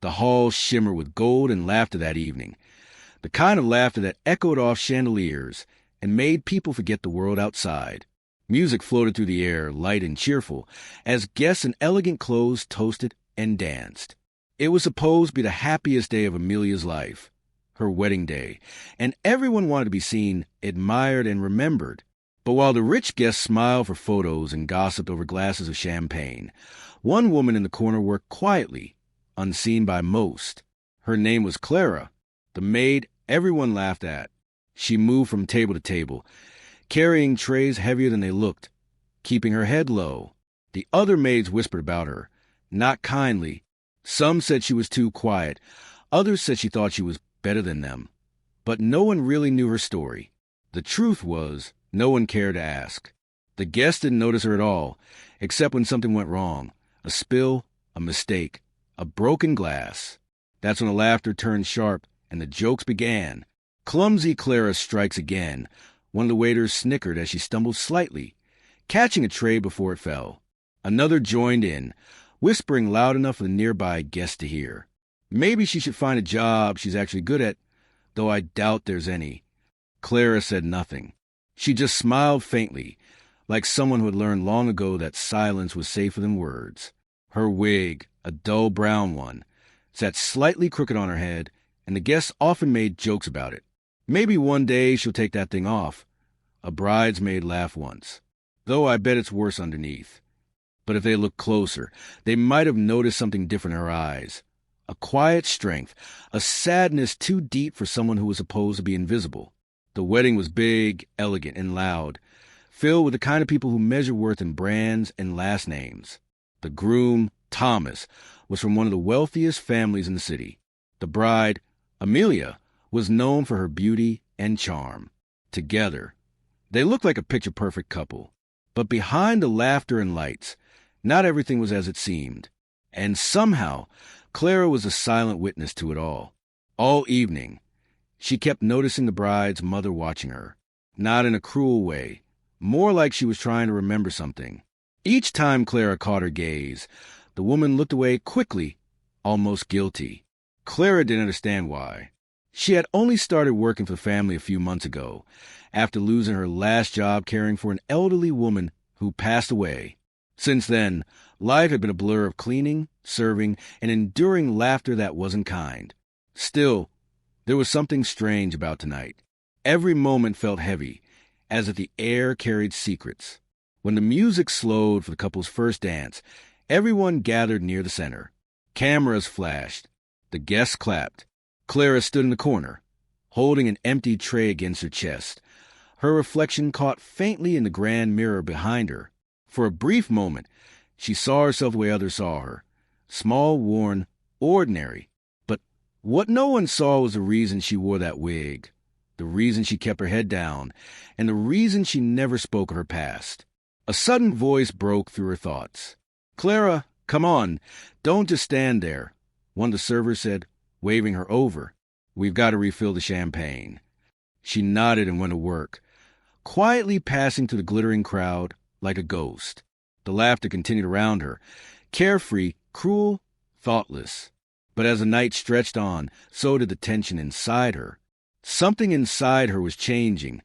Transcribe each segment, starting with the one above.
The hall shimmered with gold and laughter that evening, the kind of laughter that echoed off chandeliers and made people forget the world outside. Music floated through the air, light and cheerful, as guests in elegant clothes toasted and danced. It was supposed to be the happiest day of Amelia's life, her wedding day, and everyone wanted to be seen, admired, and remembered. But while the rich guests smiled for photos and gossiped over glasses of champagne, one woman in the corner worked quietly, unseen by most. Her name was Clara, the maid everyone laughed at. She moved from table to table, carrying trays heavier than they looked, keeping her head low. The other maids whispered about her, not kindly. Some said she was too quiet. Others said she thought she was better than them. But no one really knew her story. The truth was, no one cared to ask. The guests didn't notice her at all, except when something went wrong. A spill, a mistake, a broken glass. That's when the laughter turned sharp and the jokes began. Clumsy Clara strikes again. One of the waiters snickered as she stumbled slightly, catching a tray before it fell. Another joined in, whispering loud enough for the nearby guests to hear. Maybe she should find a job she's actually good at, though I doubt there's any. Clara said nothing. She just smiled faintly, like someone who had learned long ago that silence was safer than words. Her wig, a dull brown one, sat slightly crooked on her head, and the guests often made jokes about it. Maybe one day she'll take that thing off. A bridesmaid laughed once, though I bet it's worse underneath. But if they looked closer, they might have noticed something different in her eyes. A quiet strength, a sadness too deep for someone who was supposed to be invisible. The wedding was big, elegant, and loud, filled with the kind of people who measure worth in brands and last names. The groom, Thomas, was from one of the wealthiest families in the city. The bride, Amelia, was known for her beauty and charm. Together, they looked like a picture-perfect couple. But behind the laughter and lights, not everything was as it seemed. And somehow, Clara was a silent witness to it all. All evening, she kept noticing the bride's mother watching her. Not in a cruel way, more like she was trying to remember something. Each time Clara caught her gaze, the woman looked away quickly, almost guilty. Clara didn't understand why. She had only started working for the family a few months ago, after losing her last job caring for an elderly woman who passed away. Since then, life had been a blur of cleaning, serving, and enduring laughter that wasn't kind. Still, there was something strange about tonight. Every moment felt heavy, as if the air carried secrets. When the music slowed for the couple's first dance, everyone gathered near the center. Cameras flashed. The guests clapped. Clara stood in the corner, holding an empty tray against her chest. Her reflection caught faintly in the grand mirror behind her. For a brief moment, she saw herself the way others saw her. Small, worn, ordinary. But what no one saw was the reason she wore that wig, the reason she kept her head down, and the reason she never spoke of her past. A sudden voice broke through her thoughts. "Clara, come on. Don't just stand there," one of the servers said, waving her over. "We've got to refill the champagne." She nodded and went to work, quietly passing through the glittering crowd like a ghost. The laughter continued around her, carefree, cruel, thoughtless. But as the night stretched on, so did the tension inside her. Something inside her was changing,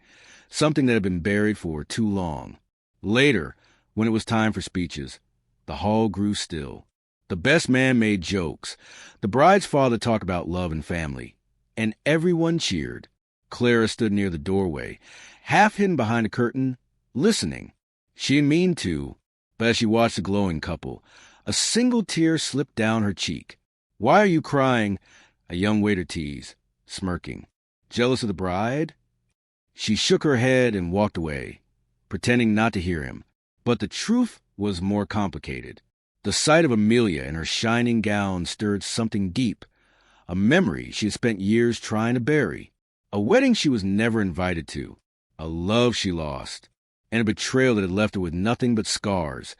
something that had been buried for too long. Later, when it was time for speeches, the hall grew still. The best man made jokes. The bride's father talked about love and family. And everyone cheered. Clara stood near the doorway, half hidden behind a curtain, listening. She didn't mean to, but as she watched the glowing couple, a single tear slipped down her cheek. "Why are you crying?" a young waiter teased, smirking. "Jealous of the bride?" She shook her head and walked away, pretending not to hear him. But the truth was more complicated. The sight of Amelia in her shining gown stirred something deep, a memory she had spent years trying to bury, a wedding she was never invited to, a love she lost, and a betrayal that had left her with nothing but scars,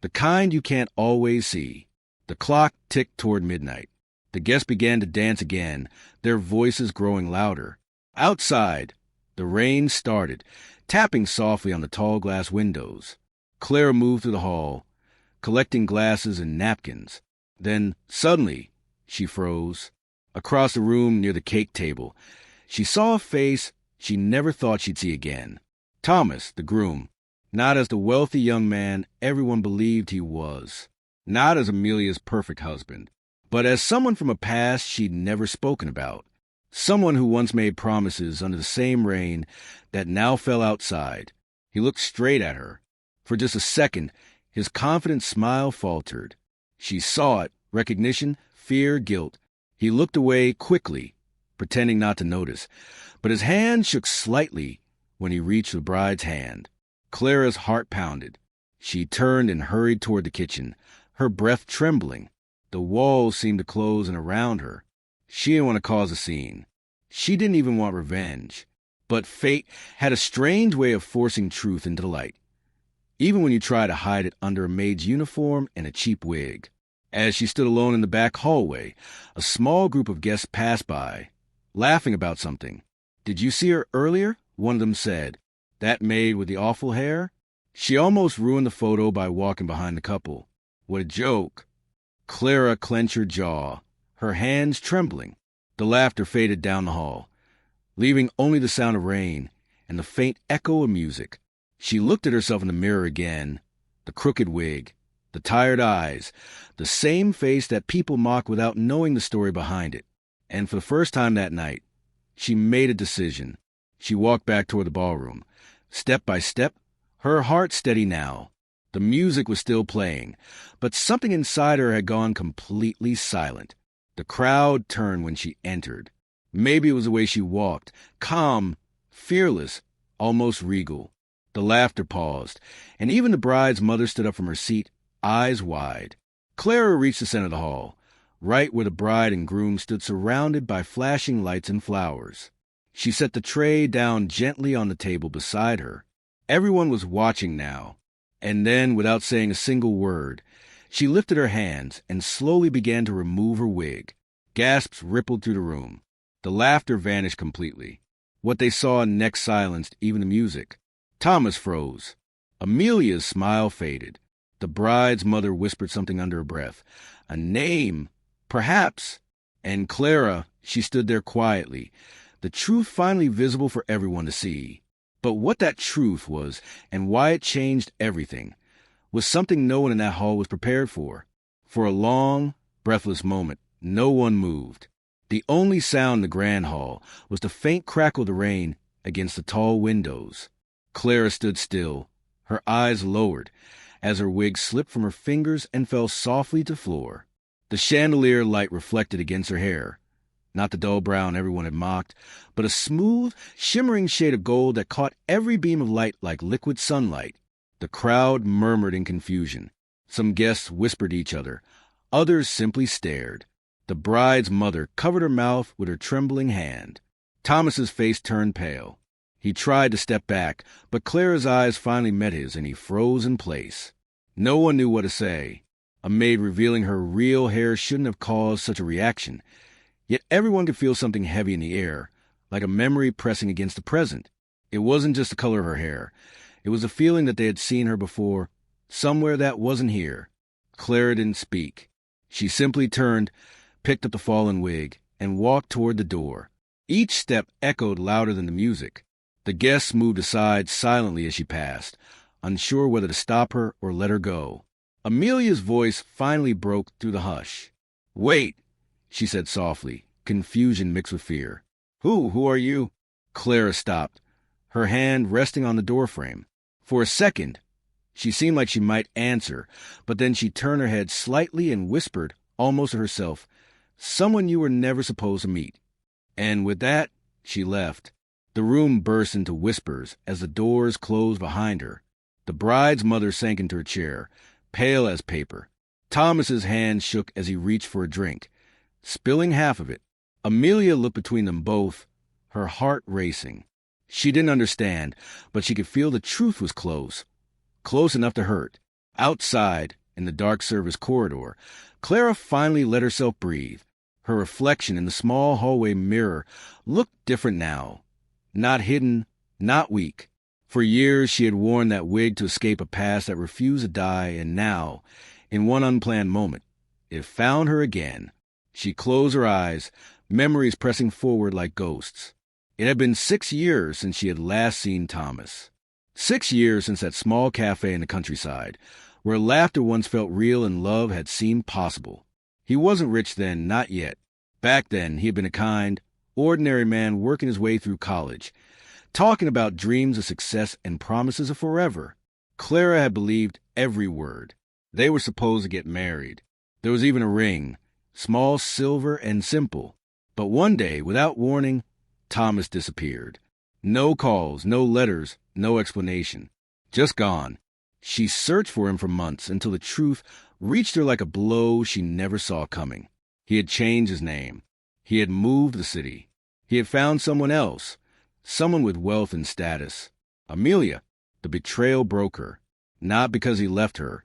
the kind you can't always see. The clock ticked toward midnight. The guests began to dance again, their voices growing louder. Outside, the rain started, tapping softly on the tall glass windows. Clara moved through the hall, collecting glasses and napkins. Then, suddenly, She froze. Across the room near the cake table, she saw a face she never thought she'd see again. Thomas, the groom, not as the wealthy young man everyone believed he was, not as Amelia's perfect husband, but as someone from a past she'd never spoken about. Someone who once made promises under the same rain that now fell outside. He looked straight at her. For just a second, his confident smile faltered. She saw it, recognition, fear, guilt. He looked away quickly, pretending not to notice, but his hand shook slightly when he reached the bride's hand. Clara's heart pounded. She turned and hurried toward the kitchen, her breath trembling. The walls seemed to close in around her. She didn't want to cause a scene. She didn't even want revenge. But fate had a strange way of forcing truth into the light, even when you try to hide it under a maid's uniform and a cheap wig. As she stood alone in the back hallway, a small group of guests passed by, laughing about something. "Did you see her earlier?" one of them said. "That maid with the awful hair? She almost ruined the photo by walking behind the couple." What a joke. Clara clenched her jaw, her hands trembling. The laughter faded down the hall, leaving only the sound of rain and the faint echo of music. She looked at herself in the mirror again, the crooked wig, the tired eyes, the same face that people mock without knowing the story behind it. And for the first time that night, she made a decision. She walked back toward the ballroom, step by step, her heart steady now. The music was still playing, but something inside her had gone completely silent. The crowd turned when she entered. Maybe it was the way she walked, calm, fearless, almost regal. The laughter paused, and even the bride's mother stood up from her seat, eyes wide. Clara reached the center of the hall, right where the bride and groom stood surrounded by flashing lights and flowers. She set the tray down gently on the table beside her. Everyone was watching now, and then, without saying a single word, she lifted her hands and slowly began to remove her wig. Gasps rippled through the room. The laughter vanished completely. What they saw next silenced even the music. Thomas froze. Amelia's smile faded. The bride's mother whispered something under her breath. A name, perhaps. And Clara, she stood there quietly, the truth finally visible for everyone to see. But what that truth was and why it changed everything was something no one in that hall was prepared for. For a long, breathless moment, no one moved. The only sound in the grand hall was the faint crackle of the rain against the tall windows. Clara stood still, her eyes lowered, as her wig slipped from her fingers and fell softly to the floor. The chandelier light reflected against her hair, not the dull brown everyone had mocked, but a smooth, shimmering shade of gold that caught every beam of light like liquid sunlight. The crowd murmured in confusion. Some guests whispered to each other. Others simply stared. The bride's mother covered her mouth with her trembling hand. Thomas's face turned pale. He tried to step back, but Clara's eyes finally met his, and he froze in place. No one knew what to say. A maid revealing her real hair shouldn't have caused such a reaction. Yet everyone could feel something heavy in the air, like a memory pressing against the present. It wasn't just the color of her hair. It was a feeling that they had seen her before, somewhere that wasn't here. Clara didn't speak. She simply turned, picked up the fallen wig, and walked toward the door. Each step echoed louder than the music. The guests moved aside silently as she passed, unsure whether to stop her or let her go. Amelia's voice finally broke through the hush. "Wait," she said softly, confusion mixed with fear. Who are you?" Clara stopped, her hand resting on the doorframe. For a second, she seemed like she might answer, but then she turned her head slightly and whispered, almost to herself, "Someone you were never supposed to meet." And with that, she left. The room burst into whispers as the doors closed behind her. The bride's mother sank into her chair, pale as paper. Thomas's hand shook as he reached for a drink, spilling half of it. Amelia looked between them both, her heart racing. She didn't understand, but she could feel the truth was close enough to hurt. Outside, in the dark service corridor, Clara finally let herself breathe. Her reflection in the small hallway mirror looked different now. Not hidden, not weak. For years she had worn that wig to escape a past that refused to die, and now, in one unplanned moment, it found her again. She closed her eyes, memories pressing forward like ghosts. It had been 6 years since she had last seen Thomas. 6 years since that small cafe in the countryside, where laughter once felt real and love had seemed possible. He wasn't rich then, not yet. Back then, he had been a kind, ordinary man working his way through college, talking about dreams of success and promises of forever. Clara had believed every word. They were supposed to get married. There was even a ring, small, silver, and simple. But one day, without warning, Thomas disappeared. No calls, no letters, no explanation. Just gone. She searched for him for months until the truth reached her like a blow she never saw coming. He had changed his name. He had moved the city. He had found someone else, someone with wealth and status. Amelia. The betrayal broke her, not because he left her,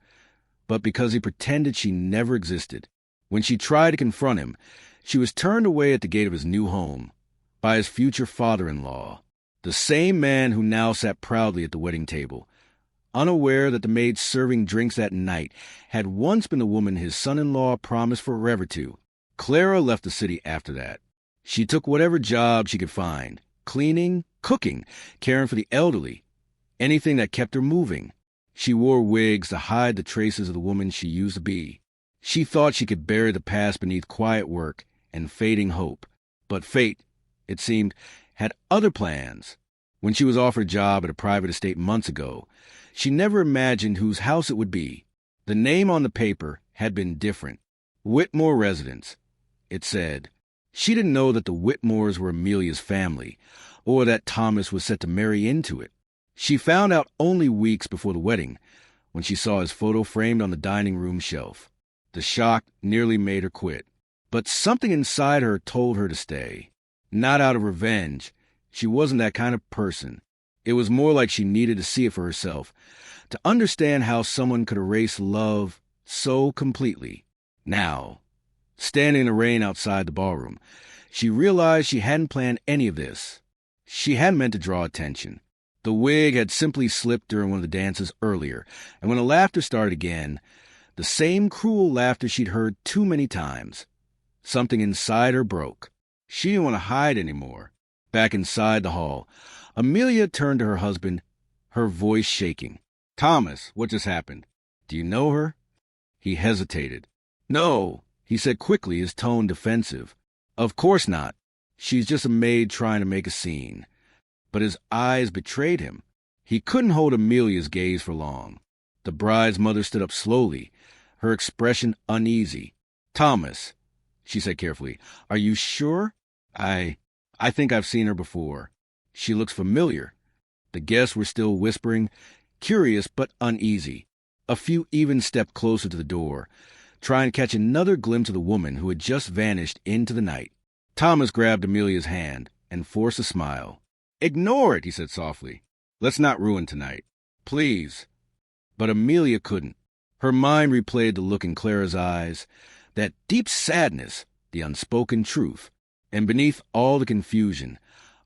but because he pretended she never existed. When she tried to confront him, she was turned away at the gate of his new home by his future father-in-law, the same man who now sat proudly at the wedding table, unaware that the maid serving drinks that night had once been the woman his son-in-law promised forever to. Clara left the city after that. She took whatever job she could find, cleaning, cooking, caring for the elderly, anything that kept her moving. She wore wigs to hide the traces of the woman she used to be. She thought she could bury the past beneath quiet work and fading hope. But fate, it seemed, had other plans. When she was offered a job at a private estate months ago, she never imagined whose house it would be. The name on the paper had been different. Whitmore Residence, it said. She didn't know that the Whitmores were Amelia's family, or that Thomas was set to marry into it. She found out only weeks before the wedding, when she saw his photo framed on the dining room shelf. The shock nearly made her quit. But something inside her told her to stay. Not out of revenge. She wasn't that kind of person. It was more like she needed to see it for herself, to understand how someone could erase love so completely. Now, standing in the rain outside the ballroom, she realized she hadn't planned any of this. She hadn't meant to draw attention. The wig had simply slipped during one of the dances earlier, and when the laughter started again, the same cruel laughter she'd heard too many times. Something inside her broke. She didn't want to hide anymore. Back inside the hall, Amelia turned to her husband, her voice shaking. "Thomas, what just happened? Do you know her?" He hesitated. "No," he said quickly, his tone defensive. "Of course not. She's just a maid trying to make a scene." But his eyes betrayed him. He couldn't hold Amelia's gaze for long. The bride's mother stood up slowly, her expression uneasy. "Thomas," she said carefully, "are you sure? I think I've seen her before. She looks familiar." The guests were still whispering, curious but uneasy. A few even stepped closer to the door, trying to catch another glimpse of the woman who had just vanished into the night. Thomas grabbed Amelia's hand and forced a smile. "Ignore it," he said softly. "Let's not ruin tonight. Please." But Amelia couldn't. Her mind replayed the look in Clara's eyes, that deep sadness, the unspoken truth. And beneath all the confusion,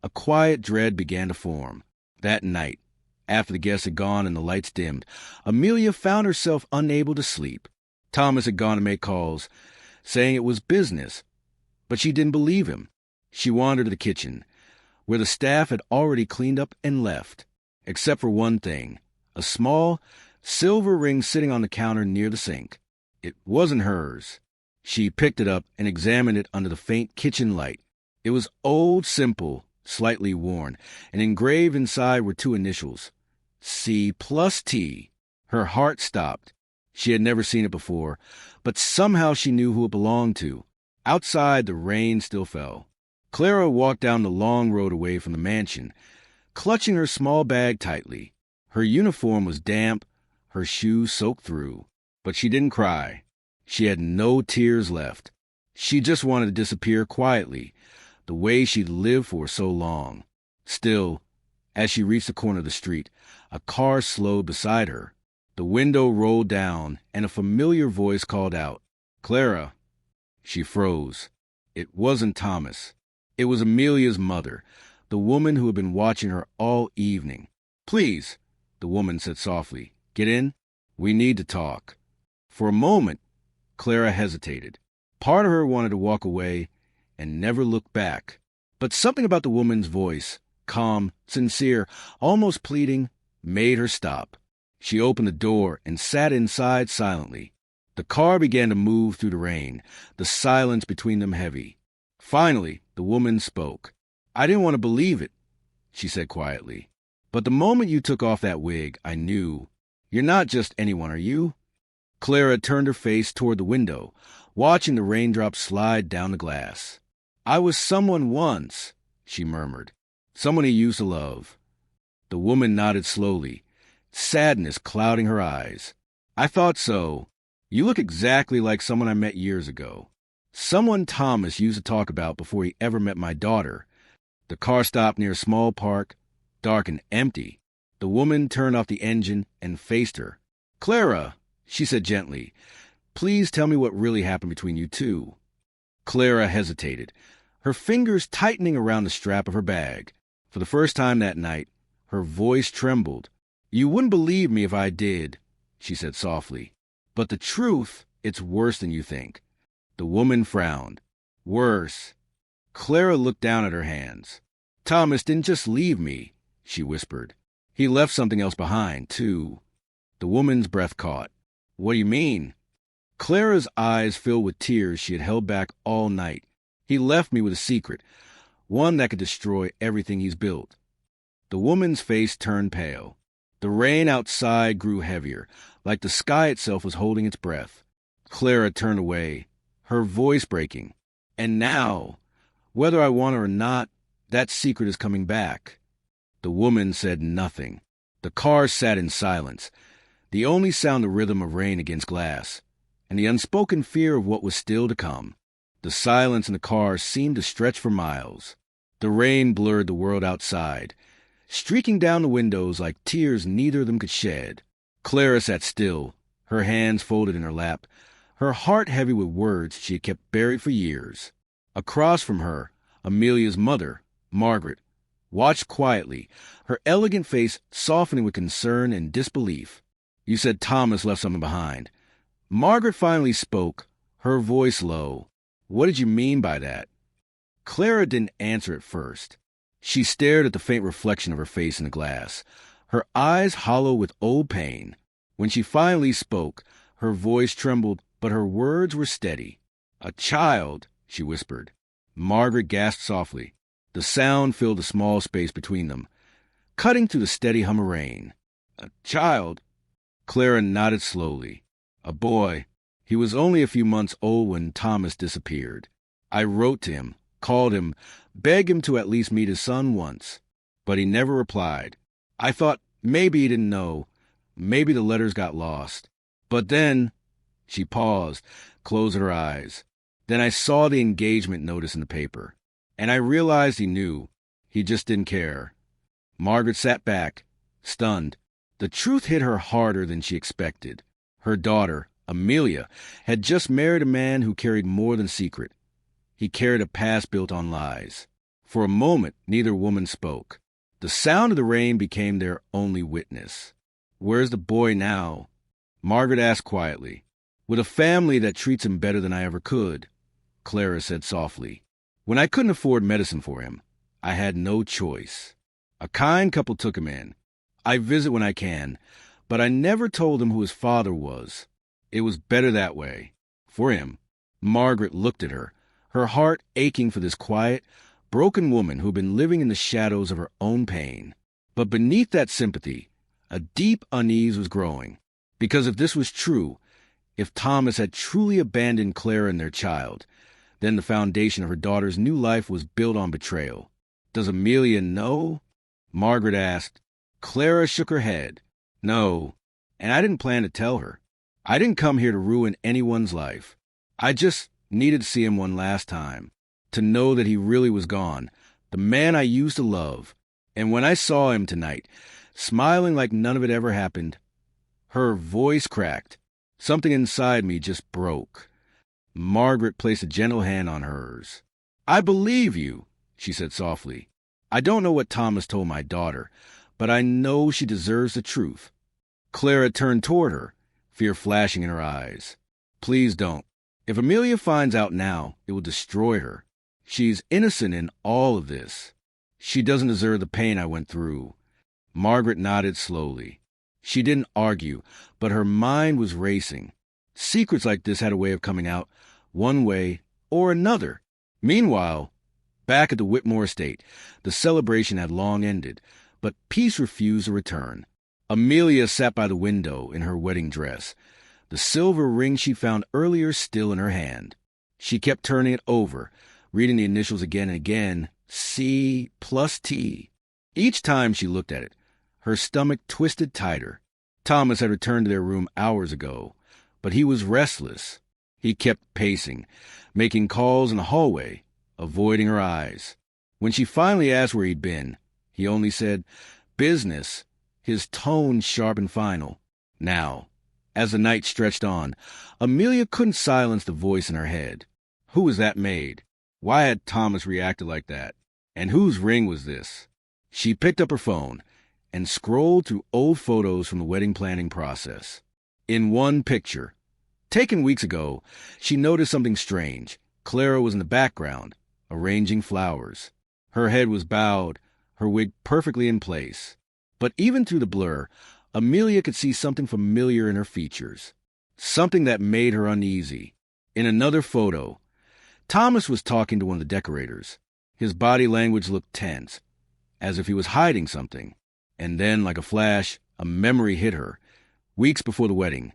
a quiet dread began to form. That night, after the guests had gone and the lights dimmed, Amelia found herself unable to sleep. Thomas had gone to make calls, saying it was business, but she didn't believe him. She wandered to the kitchen, where the staff had already cleaned up and left, except for one thing, a small silver ring sitting on the counter near the sink. It wasn't hers. She picked it up and examined it under the faint kitchen light. It was old, simple, slightly worn, and engraved inside were 2 initials, C+T. Her heart stopped. She had never seen it before, but somehow she knew who it belonged to. Outside, the rain still fell. Clara walked down the long road away from the mansion, clutching her small bag tightly. Her uniform was damp, her shoes soaked through, but she didn't cry. She had no tears left. She just wanted to disappear quietly, the way she'd lived for so long. Still, as she reached the corner of the street, a car slowed beside her. The window rolled down, and a familiar voice called out, "Clara." She froze. It wasn't Thomas. It was Amelia's mother, the woman who had been watching her all evening. "Please," the woman said softly, "get in. We need to talk." For a moment, Clara hesitated. Part of her wanted to walk away and never look back. But something about the woman's voice, calm, sincere, almost pleading, made her stop. She opened the door and sat inside silently. The car began to move through the rain, the silence between them heavy. Finally, the woman spoke. "I didn't want to believe it," she said quietly. "But the moment you took off that wig, I knew. You're not just anyone, are you?" Clara turned her face toward the window, watching the raindrops slide down the glass. "I was someone once," she murmured. "Someone he used to love." The woman nodded slowly, sadness clouding her eyes. "I thought so. You look exactly like someone I met years ago. Someone Thomas used to talk about before he ever met my daughter." The car stopped near a small park, dark and empty. The woman turned off the engine and faced her. "Clara," she said gently, "please tell me what really happened between you two." Clara hesitated, her fingers tightening around the strap of her bag. For the first time that night, her voice trembled. "You wouldn't believe me if I did," she said softly. "But the truth, it's worse than you think." The woman frowned. "Worse." Clara looked down at her hands. "Thomas didn't just leave me," she whispered. "He left something else behind, too." The woman's breath caught. "What do you mean?" Clara's eyes filled with tears she had held back all night. "He left me with a secret, one that could destroy everything he's built." The woman's face turned pale. The rain outside grew heavier, like the sky itself was holding its breath. Clara turned away, her voice breaking. "And now, whether I want it or not, that secret is coming back." The woman said nothing. The car sat in silence, the only sound the rhythm of rain against glass, and the unspoken fear of what was still to come. The silence in the car seemed to stretch for miles. The rain blurred the world outside, streaking down the windows like tears neither of them could shed. Clara sat still, her hands folded in her lap, her heart heavy with words she had kept buried for years. Across from her, Amelia's mother, Margaret, watched quietly, her elegant face softening with concern and disbelief. "You said Thomas left something behind." Margaret finally spoke, her voice low. "What did you mean by that?" Clara didn't answer at first. She stared at the faint reflection of her face in the glass, her eyes hollow with old pain. When she finally spoke, her voice trembled, but her words were steady. "A child," she whispered. Margaret gasped softly. The sound filled the small space between them, cutting through the steady hum of rain. "A child?" Clara nodded slowly. "A boy. He was only a few months old when Thomas disappeared. I wrote to him, called him, begged him to at least meet his son once. But he never replied. I thought maybe he didn't know. Maybe the letters got lost. But then," she paused, closed her eyes. "Then I saw the engagement notice in the paper. And I realized he knew. He just didn't care." Margaret sat back, stunned. The truth hit her harder than she expected. Her daughter, Amelia, had just married a man who carried more than secret. He carried a past built on lies. For a moment, neither woman spoke. The sound of the rain became their only witness. "Where's the boy now?" Margaret asked quietly. "With a family that treats him better than I ever could," Clara said softly. "When I couldn't afford medicine for him, I had no choice. A kind couple took him in. I visit when I can, but I never told him who his father was. It was better that way. For him." Margaret looked at her, her heart aching for this quiet, broken woman who'd been living in the shadows of her own pain. But beneath that sympathy, a deep unease was growing. Because if this was true, if Thomas had truly abandoned Clara and their child, then the foundation of her daughter's new life was built on betrayal. "Does Amelia know?" Margaret asked. Clara shook her head. "No, and I didn't plan to tell her. I didn't come here to ruin anyone's life. I just needed to see him one last time, to know that he really was gone, the man I used to love. And when I saw him tonight, smiling like none of it ever happened," her voice cracked. "Something inside me just broke." Margaret placed a gentle hand on hers. "I believe you," she said softly. "I don't know what Thomas told my daughter, but I know she deserves the truth." Clara turned toward her, fear flashing in her eyes. "Please don't. If Amelia finds out now, it will destroy her. She's innocent in all of this. She doesn't deserve the pain I went through. Margaret nodded slowly. She didn't argue, but her mind was racing. Secrets like this had a way of coming out, one way or another. Meanwhile, back at the Whitmore estate, the celebration had long ended, but peace refused to return. Amelia sat by the window in her wedding dress, the silver ring she found earlier still in her hand. She kept turning it over, reading the initials again and again, C plus T. Each time she looked at it, her stomach twisted tighter. Thomas had returned to their room hours ago, but he was restless. He kept pacing, making calls in the hallway, avoiding her eyes. When she finally asked where he'd been, he only said, "Business," his tone sharp and final. Now, as the night stretched on, Amelia couldn't silence the voice in her head. Who was that Maid? Why had Thomas reacted like that? And whose ring was this? She picked up her phone and scrolled through old photos from the wedding planning process. In one picture, taken weeks ago, she noticed something strange. Clara was in the background, arranging flowers. Her head was bowed, her wig perfectly in place. But even through the blur, Amelia could see something familiar in her features, something that made her uneasy. In another photo, Thomas was talking to one of the decorators. His body language looked tense, as if he was hiding something. And then, like a flash, a memory hit her. Weeks before the wedding,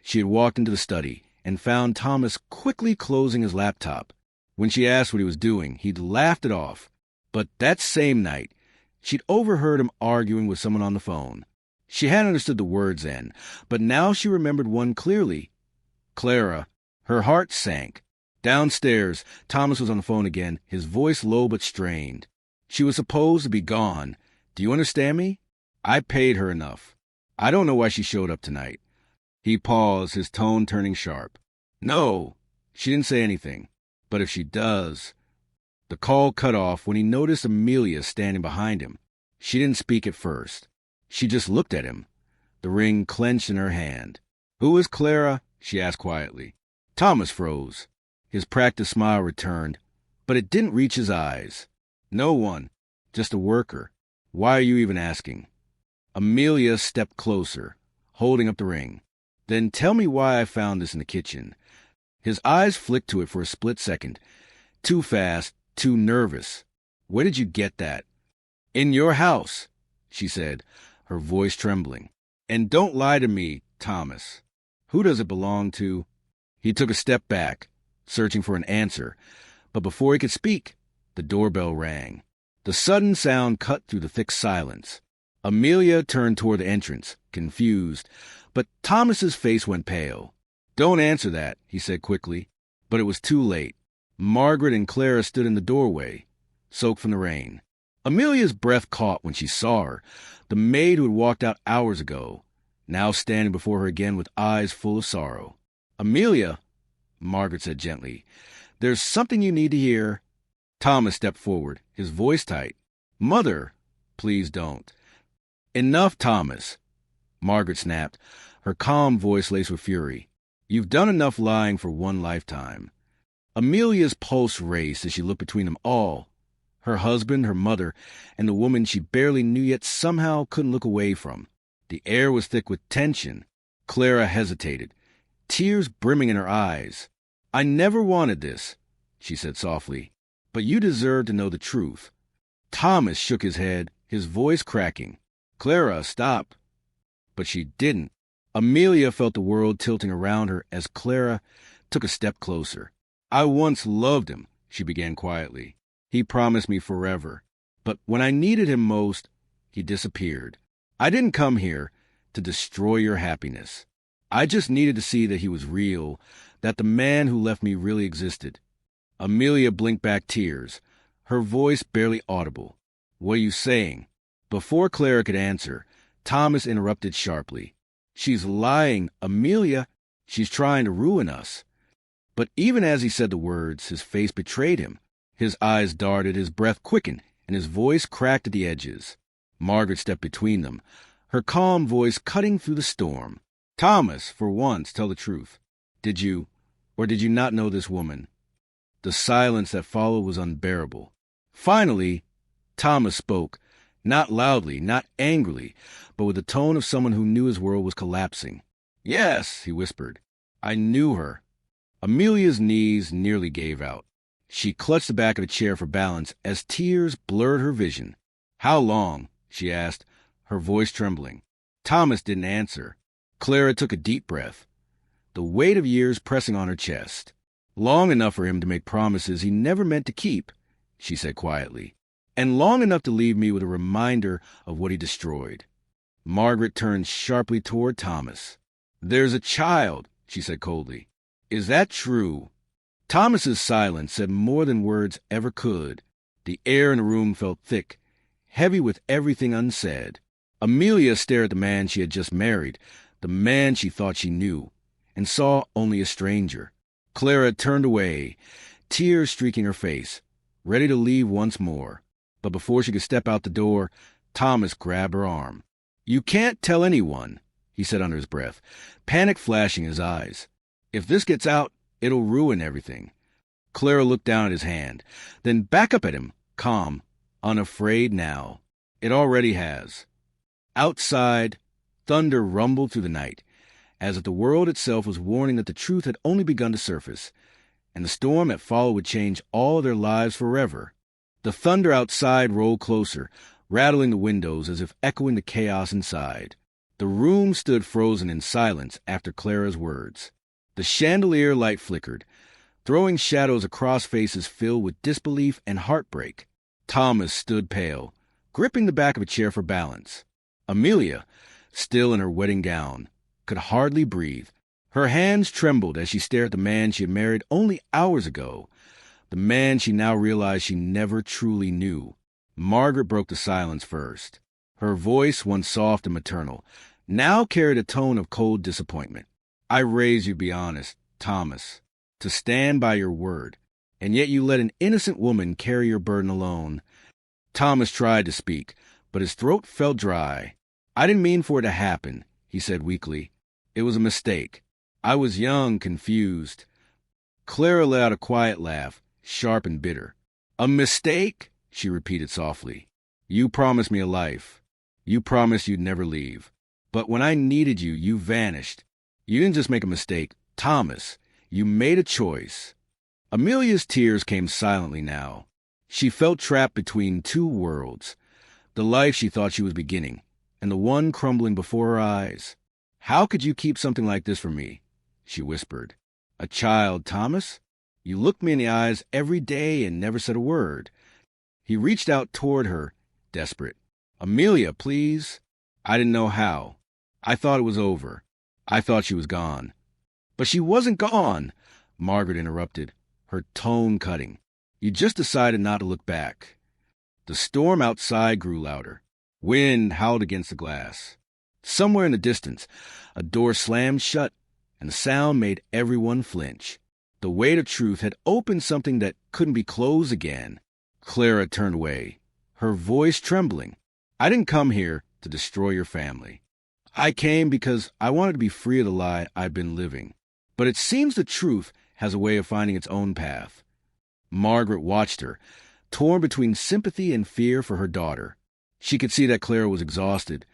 she had walked into the study and found Thomas quickly closing his laptop. When she asked what he was doing, he'd laughed it off. But that same night, she'd overheard him arguing with someone on the phone. She hadn't understood the words then, but now she remembered one clearly. Clara. Her heart sank. Downstairs, Thomas was on the phone again, his voice low but strained. She was supposed to be gone. Do you understand me? I paid her enough. I don't know why she showed up tonight. He paused, his tone turning sharp. No, she didn't say anything. But if she does... The call cut off when he noticed Amelia standing behind him. She didn't speak at first. She just looked at him, the ring clenched in her hand. Who is Clara? She asked quietly. Thomas froze. His practiced smile returned, but it didn't reach his eyes. No one, just a worker. Why are you even asking? Amelia stepped closer, holding up the ring. Then tell me why I found this in the kitchen. His eyes flicked to it for a split second. Too fast, too nervous. Where did you get that? In your house, she said, her voice trembling. And don't lie to me, Thomas. Who does it belong to? He took a step back, searching for an answer, but before he could speak, the doorbell rang. The sudden sound cut through the thick silence. Amelia turned toward the entrance, confused, but Thomas's face went pale. Don't answer that, he said quickly, but it was too late. Margaret and Clara stood in the doorway, soaked from the rain. Amelia's breath caught when she saw her, the maid who had walked out hours ago, now standing before her again with eyes full of sorrow. Amelia, Margaret said gently, there's something you need to hear. Thomas stepped forward, his voice tight. Mother, please don't. Enough, Thomas, Margaret snapped, her calm voice laced with fury. You've done enough lying for one lifetime. Amelia's pulse raced as she looked between them all, her husband, her mother, and the woman she barely knew yet somehow couldn't look away from. The air was thick with tension. Clara hesitated, tears brimming in her eyes. I never wanted this, she said softly, but you deserve to know the truth. Thomas shook his head, his voice cracking. Clara, stop. But she didn't. Amelia felt the world tilting around her as Clara took a step closer. I once loved him, she began quietly. He promised me forever. But when I needed him most, he disappeared. I didn't come here to destroy your happiness. I just needed to see that he was real, that the man who left me really existed. Amelia blinked back tears, her voice barely audible. What are you saying? Before Clara could answer, Thomas interrupted sharply. She's lying, Amelia. She's trying to ruin us. But even as he said the words, his face betrayed him. His eyes darted, his breath quickened, and his voice cracked at the edges. Margaret stepped between them, her calm voice cutting through the storm. Thomas, for once, tell the truth. Did you Or did you not know this woman? The silence that followed was unbearable. Finally, Thomas spoke, not loudly, not angrily, but with the tone of someone who knew his world was collapsing. "Yes," he whispered. "I knew her." Amelia's knees nearly gave out. She clutched the back of a chair for balance as tears blurred her vision. "How long?" she asked, her voice trembling. Thomas didn't answer. Clara took a deep breath, the weight of years pressing on her chest. "Long enough for him to make promises he never meant to keep," she said quietly, "and long enough to leave me with a reminder of what he destroyed." Margaret turned sharply toward Thomas. "There's a child," she said coldly. "Is that true?" Thomas's silence said more than words ever could. The air in the room felt thick, heavy with everything unsaid. Amelia stared at the man she had just married, the man she thought she knew, and saw only a stranger. Clara turned away, tears streaking her face, ready to leave once more. But before she could step out the door, Thomas grabbed her arm. "You can't tell anyone," he said under his breath, panic flashing in his eyes. "If this gets out, it'll ruin everything." Clara looked down at his hand, then back up at him, calm, unafraid now. "It already has." Outside, thunder rumbled through the night, as if the world itself was warning that the truth had only begun to surface, and the storm that followed would change all their lives forever. The thunder outside rolled closer, rattling the windows as if echoing the chaos inside. The room stood frozen in silence after Clara's words. The chandelier light flickered, throwing shadows across faces filled with disbelief and heartbreak. Thomas stood pale, gripping the back of a chair for balance. Amelia, still in her wedding gown, could hardly breathe. Her hands trembled as she stared at the man she had married only hours ago, the man she now realized she never truly knew. Margaret broke the silence first. Her voice, once soft and maternal, now carried a tone of cold disappointment. "I raised you to be honest, Thomas, to stand by your word, and yet you let an innocent woman carry your burden alone." Thomas tried to speak, but his throat felt dry. "I didn't mean for it to happen," he said weakly. "It was a mistake. I was young, confused." Clara let out a quiet laugh, sharp and bitter. "A mistake?" she repeated softly. "You promised me a life. You promised you'd never leave. But when I needed you, you vanished. You didn't just make a mistake, Thomas. You made a choice." Amelia's tears came silently now. She felt trapped between two worlds, the life she thought she was beginning, and the one crumbling before her eyes. "How could you keep something like this from me?" she whispered. "A child, Thomas? You looked me in the eyes every day and never said a word." He reached out toward her, desperate. "Amelia, please." "I didn't know how. I thought it was over. I thought she was gone." "But she wasn't gone," Margaret interrupted, her tone cutting. "You just decided not to look back." The storm outside grew louder. Wind howled against the glass. Somewhere in the distance, a door slammed shut, and the sound made everyone flinch. The weight of truth had opened something that couldn't be closed again. Clara turned away, her voice trembling. "I didn't come here to destroy your family. I came because I wanted to be free of the lie I've been living. But it seems the truth has a way of finding its own path." Margaret watched her, torn between sympathy and fear for her daughter. She could see that Clara was exhausted,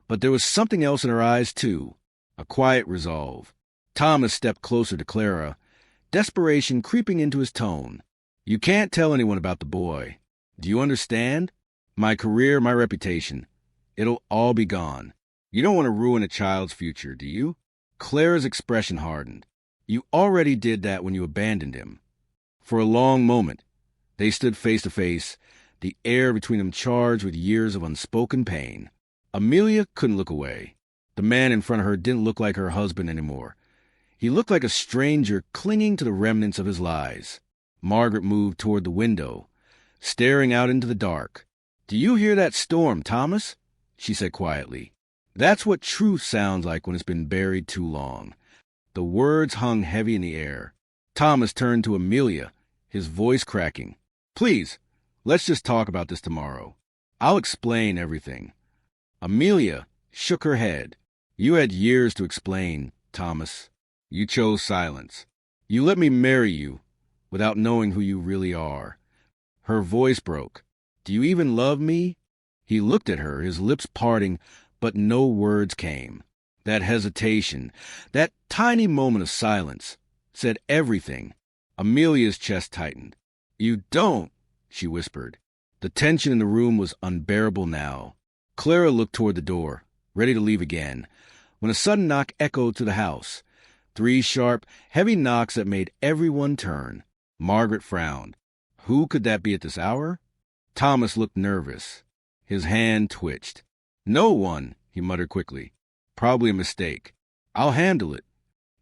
but there was something else in her eyes, too, a quiet resolve. Thomas stepped closer to Clara, desperation creeping into his tone. "You can't tell anyone about the boy. Do you understand? My career, my reputation. It'll all be gone. You don't want to ruin a child's future, do you?" Clara's expression hardened. "You already did that when you abandoned him." For a long moment, they stood face to face, the air between them charged with years of unspoken pain. Amelia couldn't look away. The man in front of her didn't look like her husband anymore. He looked like a stranger clinging to the remnants of his lies. Margaret moved toward the window, staring out into the dark. "Do you hear that storm, Thomas?" she said quietly. "That's what truth sounds like when it's been buried too long." The words hung heavy in the air. Thomas turned to Amelia, his voice cracking. "Please, let's just talk about this tomorrow. I'll explain everything." Amelia shook her head. "You had years to explain, Thomas. You chose silence. You let me marry you without knowing who you really are. Her voice broke. Do you even love me? He looked at her, his lips parting, but no words came. That hesitation, that tiny moment of silence, said everything. Amelia's chest tightened. You don't, she whispered. The tension in the room was unbearable now. Clara looked toward the door, ready to leave again, when a sudden knock echoed through the house. 3 sharp, heavy knocks that made everyone turn. Margaret frowned. Who could that be at this hour? Thomas looked nervous. His hand twitched. No one, he muttered quickly. Probably a mistake. I'll handle it.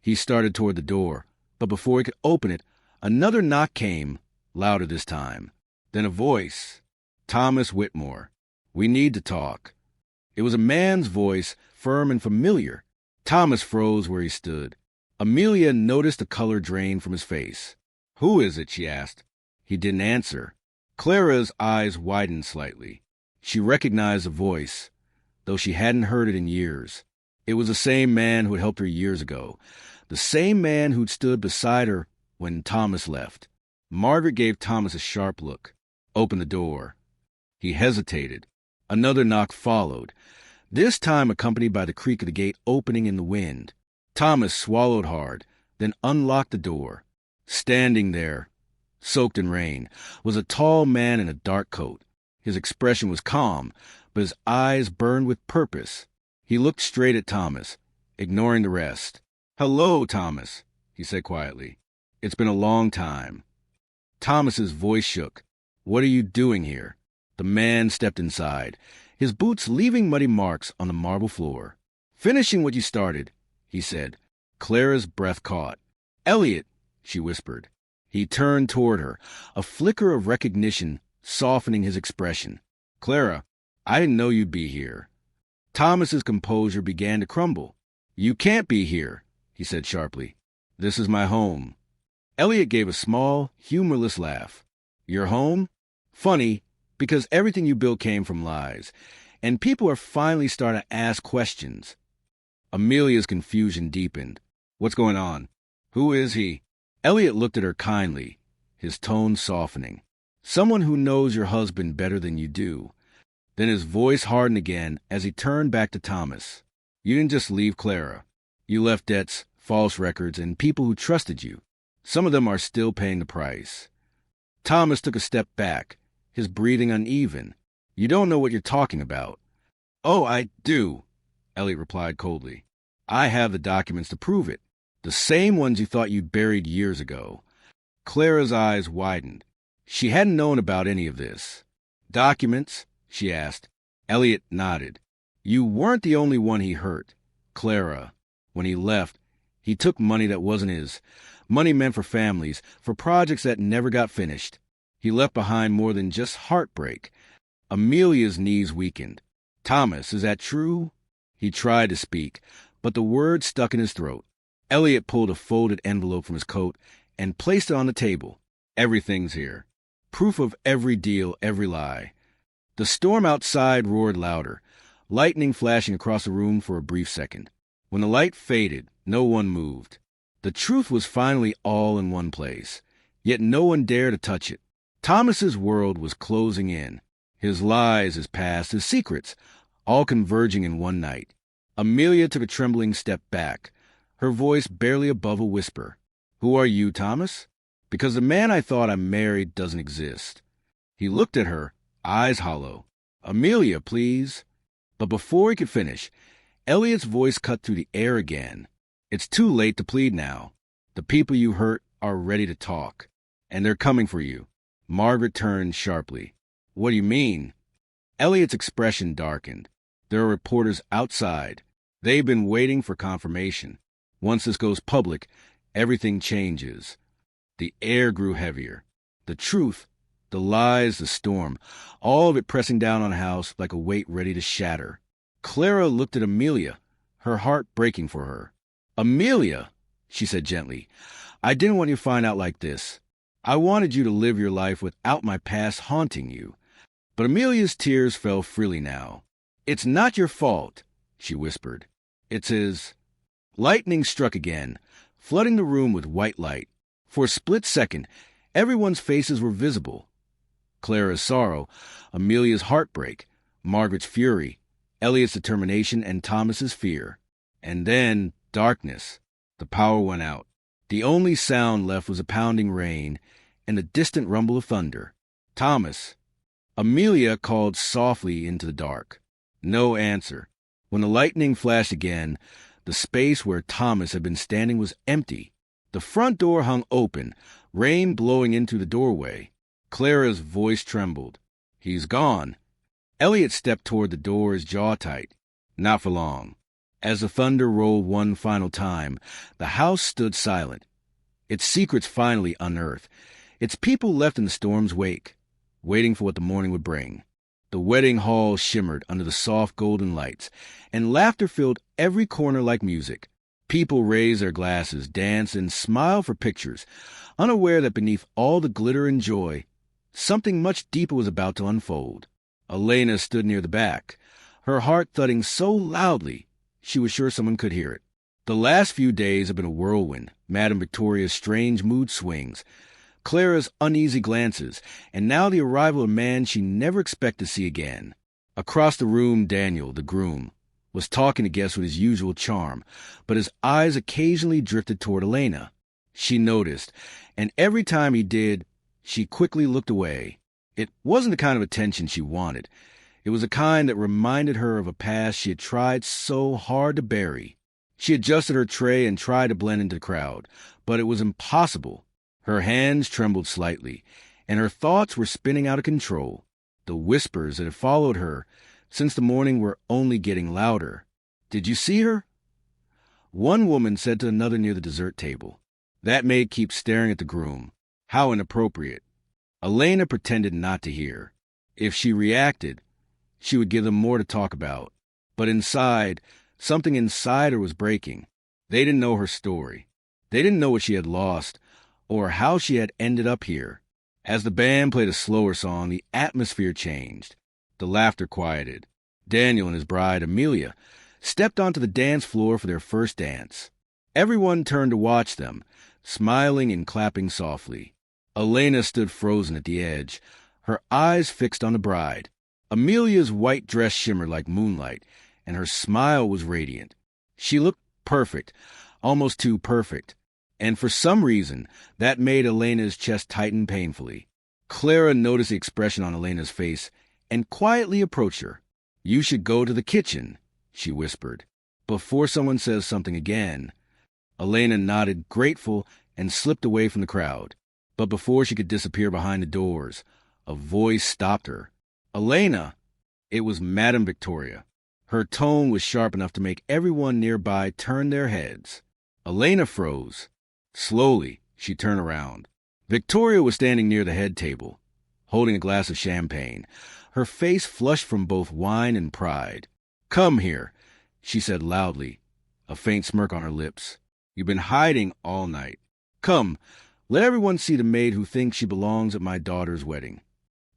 He started toward the door, but before he could open it, another knock came, louder this time. Then a voice. Thomas Whitmore. We need to talk. It was a man's voice, firm and familiar. Thomas froze where he stood. Amelia noticed the color drain from his face. Who is it? She asked. He didn't answer. Clara's eyes widened slightly. She recognized the voice, though she hadn't heard it in years. It was the same man who had helped her years ago, the same man who'd stood beside her when Thomas left. Margaret gave Thomas a sharp look, opened the door. He hesitated. Another knock followed, this time accompanied by the creak of the gate opening in the wind. Thomas swallowed hard, then unlocked the door. Standing there, soaked in rain, was a tall man in a dark coat. His expression was calm, but his eyes burned with purpose. He looked straight at Thomas, ignoring the rest. Hello, Thomas, he said quietly. It's been a long time. Thomas's voice shook. What are you doing here? The man stepped inside, his boots leaving muddy marks on the marble floor. Finishing what you started, he said. Clara's breath caught. Elliot, she whispered. He turned toward her, a flicker of recognition softening his expression. Clara, I didn't know you'd be here. Thomas's composure began to crumble. You can't be here, he said sharply. This is my home. Elliot gave a small, humorless laugh. Your home? Funny, because everything you built came from lies, and people are finally starting to ask questions. Amelia's confusion deepened. What's going on? Who is he? Elliot looked at her kindly, his tone softening. Someone who knows your husband better than you do. Then his voice hardened again as he turned back to Thomas. You didn't just leave Clara. You left debts, false records, and people who trusted you. Some of them are still paying the price. Thomas took a step back, his breathing uneven. You don't know what you're talking about. Oh, I do, Elliot replied coldly. I have the documents to prove it. The same ones you thought you'd buried years ago. Clara's eyes widened. She hadn't known about any of this. Documents? She asked. Elliot nodded. You weren't the only one he hurt. Clara. When he left, he took money that wasn't his. Money meant for families, for projects that never got finished. He left behind more than just heartbreak. Amelia's knees weakened. Thomas, is that true? He tried to speak, but the words stuck in his throat. Elliot pulled a folded envelope from his coat and placed it on the table. Everything's here. Proof of every deal, every lie. The storm outside roared louder, lightning flashing across the room for a brief second. When the light faded, no one moved. The truth was finally all in one place, yet no one dared to touch it. Thomas's world was closing in. His lies, his past, his secrets, all converging in one night. Amelia took a trembling step back, her voice barely above a whisper. Who are you, Thomas? Because the man I thought I married doesn't exist. He looked at her, eyes hollow. Amelia, please. But before he could finish, Elliot's voice cut through the air again. It's too late to plead now. The people you hurt are ready to talk, and they're coming for you. Margaret turned sharply. What do you mean? Elliot's expression darkened. There are reporters outside. They've been waiting for confirmation. Once this goes public, everything changes. The air grew heavier. The truth, the lies, the storm, all of it pressing down on the house like a weight ready to shatter. Clara looked at Amelia, her heart breaking for her. Amelia, she said gently, I didn't want you to find out like this. I wanted you to live your life without my past haunting you. But Amelia's tears fell freely now. It's not your fault, she whispered. It's his. Lightning struck again, flooding the room with white light. For a split second, everyone's faces were visible. Clara's sorrow, Amelia's heartbreak, Margaret's fury, Elliot's determination, and Thomas's fear. And then darkness. The power went out. The only sound left was a pounding rain and the distant rumble of thunder. Thomas. Amelia called softly into the dark. No answer. When the lightning flashed again, the space where Thomas had been standing was empty. The front door hung open, rain blowing in through the doorway. Clara's voice trembled. He's gone. Elliot stepped toward the door, his jaw tight. Not for long. As the thunder rolled one final time, the house stood silent. Its secrets finally unearthed. Its people left in the storm's wake, waiting for what the morning would bring. The wedding hall shimmered under the soft golden lights, and laughter filled every corner like music. People raised their glasses, danced, and smiled for pictures, unaware that beneath all the glitter and joy, something much deeper was about to unfold. Elena stood near the back, her heart thudding so loudly she was sure someone could hear it. The last few days had been a whirlwind, Madame Victoria's strange mood swings, Clara's uneasy glances, and now the arrival of a man she never expected to see again. Across the room, Daniel, the groom, was talking to guests with his usual charm, but his eyes occasionally drifted toward Elena. She noticed, and every time he did, she quickly looked away. It wasn't the kind of attention she wanted. It was a kind that reminded her of a past she had tried so hard to bury. She adjusted her tray and tried to blend into the crowd, but it was impossible. Her hands trembled slightly, and her thoughts were spinning out of control. The whispers that had followed her since the morning were only getting louder. Did you see her? One woman said to another near the dessert table. That maid keeps staring at the groom. How inappropriate. Elena pretended not to hear. If she reacted, she would give them more to talk about. But inside, something inside her was breaking. They didn't know her story. They didn't know what she had lost, or how she had ended up here. As the band played a slower song, the atmosphere changed. The laughter quieted. Daniel and his bride, Amelia, stepped onto the dance floor for their first dance. Everyone turned to watch them, smiling and clapping softly. Elena stood frozen at the edge, her eyes fixed on the bride. Amelia's white dress shimmered like moonlight, and her smile was radiant. She looked perfect, almost too perfect, and for some reason, that made Elena's chest tighten painfully. Clara noticed the expression on Elena's face and quietly approached her. "You should go to the kitchen," she whispered, before someone says something again. Elena nodded, grateful, and slipped away from the crowd. But before she could disappear behind the doors, a voice stopped her. "Elena!" It was Madame Victoria. Her tone was sharp enough to make everyone nearby turn their heads. Elena froze. Slowly, she turned around. Victoria was standing near the head table, holding a glass of champagne, her face flushed from both wine and pride. "Come here," she said loudly, a faint smirk on her lips. "You've been hiding all night. Come, let everyone see the maid who thinks she belongs at my daughter's wedding."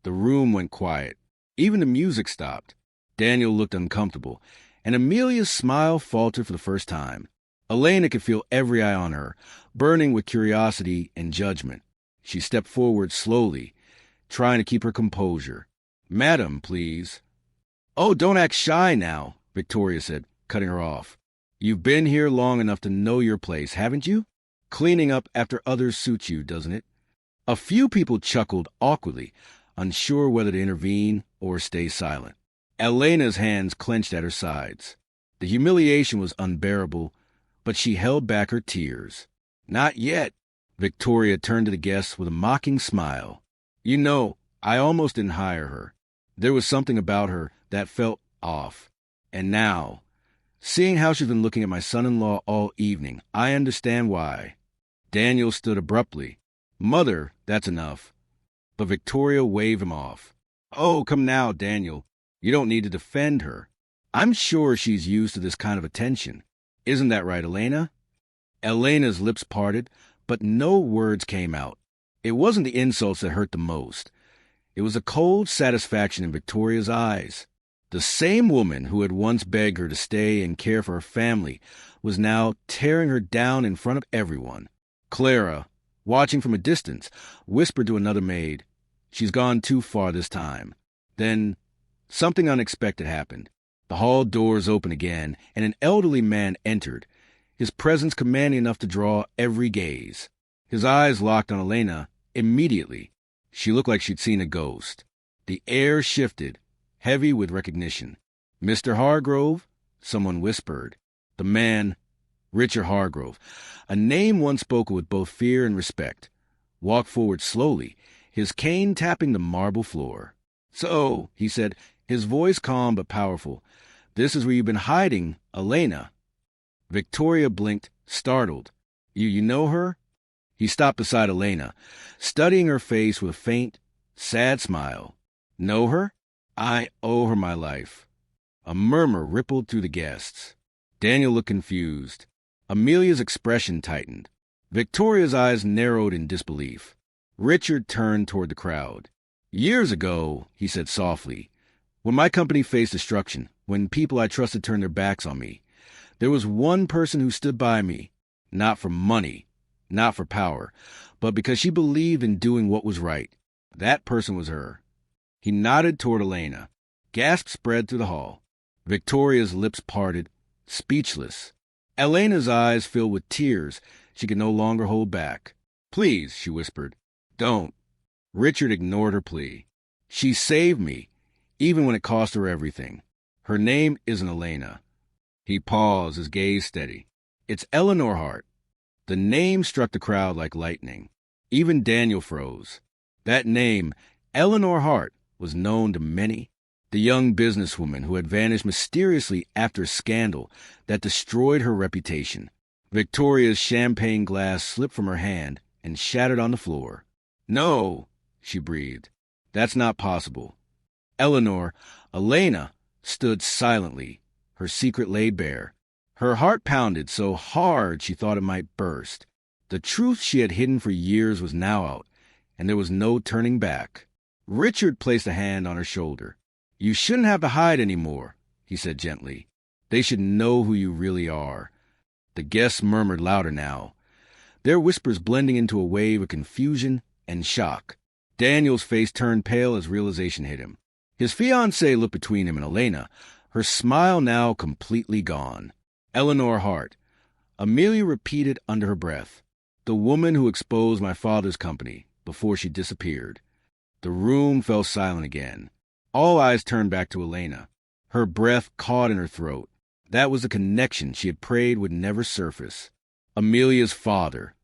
The room went quiet. Even the music stopped. Daniel looked uncomfortable, and Amelia's smile faltered for the first time. Elena could feel every eye on her, burning with curiosity and judgment. She stepped forward slowly, trying to keep her composure. "Madam, please." "Oh, don't act shy now," Victoria said, cutting her off. "You've been here long enough to know your place, haven't you? Cleaning up after others suits you, doesn't it?" A few people chuckled awkwardly, unsure whether to intervene or stay silent. Elena's hands clenched at her sides. The humiliation was unbearable, but she held back her tears. "Not yet." Victoria turned to the guests with a mocking smile. "You know, I almost didn't hire her. There was something about her that felt off. And now, seeing how she's been looking at my son-in-law all evening, I understand why." Daniel stood abruptly. "Mother, that's enough." But Victoria waved him off. "Oh, come now, Daniel. You don't need to defend her. I'm sure she's used to this kind of attention. Isn't that right, Elena?" Elena's lips parted, but no words came out. It wasn't the insults that hurt the most. It was a cold satisfaction in Victoria's eyes. The same woman who had once begged her to stay and care for her family was now tearing her down in front of everyone. Clara, watching from a distance, whispered to another maid, "She's gone too far this time." Then something unexpected happened. The hall doors opened again, and an elderly man entered, his presence commanding enough to draw every gaze. His eyes locked on Elena immediately. She looked like she'd seen a ghost. The air shifted, heavy with recognition. "Mr. Hargrove?" someone whispered. The man, Richard Hargrove, a name once spoken with both fear and respect, walked forward slowly, his cane tapping the marble floor. "So," he said, his voice calm but powerful, "this is where you've been hiding, Elena." Victoria blinked, startled. You know her?" He stopped beside Elena, studying her face with a faint, sad smile. "Know her? I owe her my life." A murmur rippled through the guests. Daniel looked confused. Amelia's expression tightened. Victoria's eyes narrowed in disbelief. Richard turned toward the crowd. "Years ago," he said softly, "when my company faced destruction, when people I trusted turned their backs on me, there was one person who stood by me, not for money, not for power, but because she believed in doing what was right. That person was her." He nodded toward Elena. Gasps spread through the hall. Victoria's lips parted, speechless. Elena's eyes filled with tears she could no longer hold back. "Please," she whispered, "don't." Richard ignored her plea. "She saved me, even when it cost her everything. Her name isn't Elena." He paused, his gaze steady. "It's Eleanor Hart." The name struck the crowd like lightning. Even Daniel froze. That name, Eleanor Hart, was known to many. The young businesswoman who had vanished mysteriously after a scandal that destroyed her reputation. Victoria's champagne glass slipped from her hand and shattered on the floor. "No," she breathed. "That's not possible." Eleanor, Elena, stood silently, her secret laid bare. Her heart pounded so hard she thought it might burst. The truth she had hidden for years was now out, and there was no turning back. Richard placed a hand on her shoulder. "You shouldn't have to hide anymore," he said gently. "They should know who you really are." The guests murmured louder now, their whispers blending into a wave of confusion and shock. Daniel's face turned pale as realization hit him. His fiancée looked between him and Elena, her smile now completely gone. "Eleanor Hart," Amelia repeated under her breath. "The woman who exposed my father's company before she disappeared." The room fell silent again. All eyes turned back to Elena. Her breath caught in her throat. That was the connection she had prayed would never surface. Amelia's father,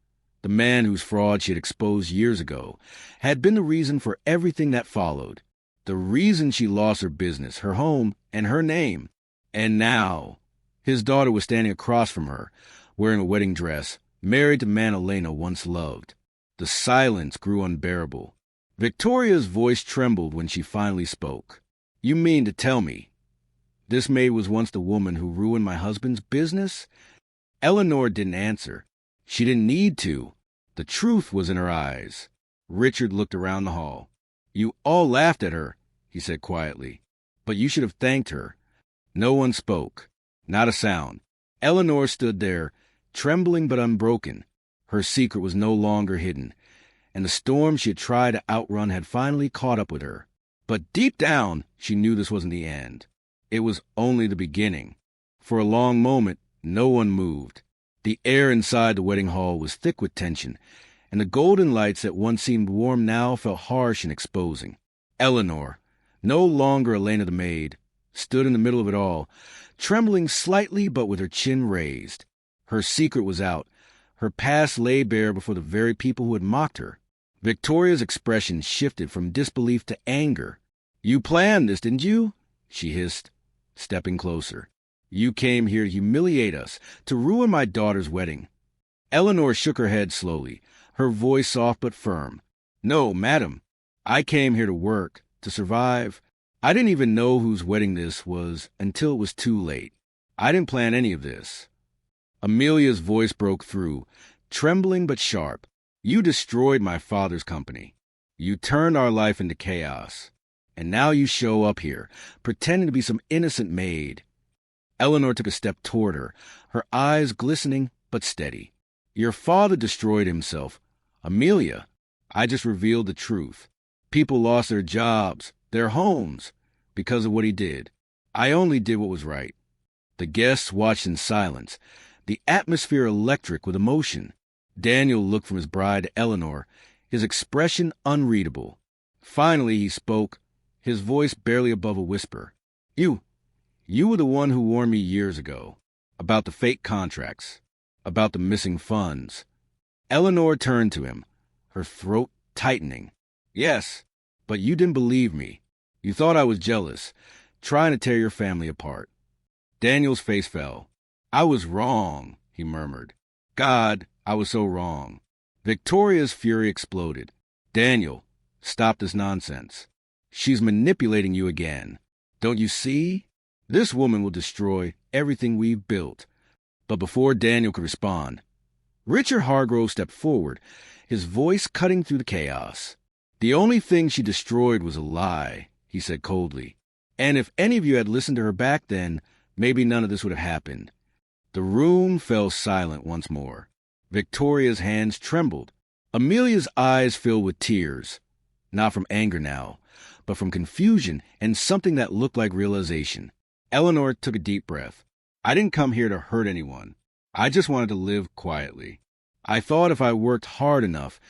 the man whose fraud she had exposed years ago, had been the reason for everything that followed. The reason she lost her business, her home, and her name. And now, his daughter was standing across from her, wearing a wedding dress, married to the man Elena once loved. The silence grew unbearable. Victoria's voice trembled when she finally spoke. "You mean to tell me this maid was once the woman who ruined my husband's business?" Eleanor didn't answer. She didn't need to. The truth was in her eyes. Richard looked around the hall. "You all laughed at her," he said quietly, "but you should have thanked her." No one spoke. Not a sound. Eleanor stood there, trembling but unbroken. Her secret was no longer hidden, and the storm she had tried to outrun had finally caught up with her. But deep down, she knew this wasn't the end. It was only the beginning. For a long moment, no one moved. The air inside the wedding hall was thick with tension, and the golden lights that once seemed warm now felt harsh and exposing. Eleanor, no longer Elena the maid, stood in the middle of it all, trembling slightly but with her chin raised. Her secret was out. Her past lay bare before the very people who had mocked her. Victoria's expression shifted from disbelief to anger. "You planned this, didn't you?" she hissed, stepping closer. "You came here to humiliate us, to ruin my daughter's wedding." Eleanor shook her head slowly, her voice soft but firm. "No, madam. I came here to work, to survive. I didn't even know whose wedding this was until it was too late. I didn't plan any of this." Amelia's voice broke through, trembling but sharp. "You destroyed my father's company. You turned our life into chaos. And now you show up here, pretending to be some innocent maid." Eleanor took a step toward her, her eyes glistening but steady. "Your father destroyed himself, Amelia, I just revealed the truth. People lost their jobs, their homes, because of what he did. I only did what was right. The guests watched in silence, the atmosphere electric with emotion. Daniel looked from his bride to Eleanor, his expression unreadable. Finally he spoke, his voice barely above a whisper. You were the one who warned me years ago about the fake contracts, about the missing funds. Eleanor turned to him, her throat tightening. Yes, but you didn't believe me. You thought I was jealous, trying to tear your family apart. Daniel's face fell. I was wrong, he murmured. God, I was so wrong. Victoria's fury exploded. Daniel, stop this nonsense. She's manipulating you again. Don't you see? This woman will destroy everything we've built. But before Daniel could respond, Richard Hargrove stepped forward, his voice cutting through the chaos. The only thing she destroyed was a lie, he said coldly. And if any of you had listened to her back then, maybe none of this would have happened. The room fell silent once more. Victoria's hands trembled. Amelia's eyes filled with tears, not from anger now, but from confusion and something that looked like realization. Eleanor took a deep breath. I didn't come here to hurt anyone. I just wanted to live quietly. I thought if I worked hard enough,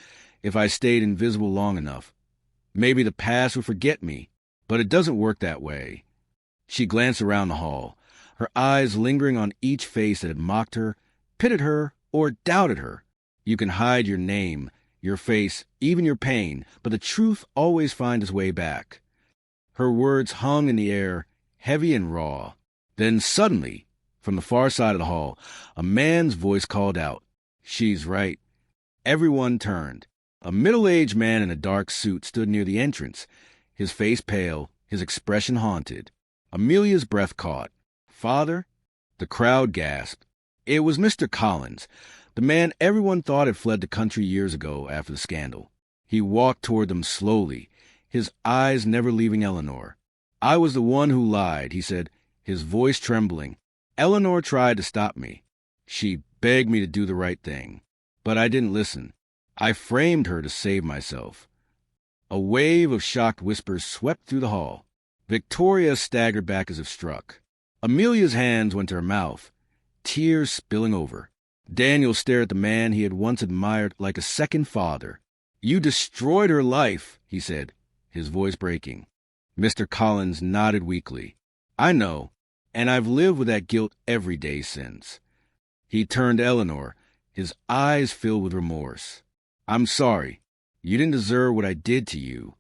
if I stayed invisible long enough, maybe the past would forget me, but it doesn't work that way. She glanced around the hall, her eyes lingering on each face that had mocked her, pitted her, or doubted her. You can hide your name, your face, even your pain, but the truth always finds its way back. Her words hung in the air, heavy and raw. Then suddenly, from the far side of the hall, a man's voice called out, She's right. Everyone turned. A middle-aged man in a dark suit stood near the entrance, his face pale, his expression haunted. Amelia's breath caught. Father? The crowd gasped. It was Mr. Collins, the man everyone thought had fled the country years ago after the scandal. He walked toward them slowly, his eyes never leaving Eleanor. I was the one who lied, he said, his voice trembling. Eleanor tried to stop me. She begged me to do the right thing, but I didn't listen. I framed her to save myself. A wave of shocked whispers swept through the hall. Victoria staggered back as if struck. Amelia's hands went to her mouth, tears spilling over. Daniel stared at the man he had once admired like a second father. You destroyed her life, he said, his voice breaking. Mr. Collins nodded weakly. I know, and I've lived with that guilt every day since. He turned to Eleanor, his eyes filled with remorse. I'm sorry. You didn't deserve what I did to you.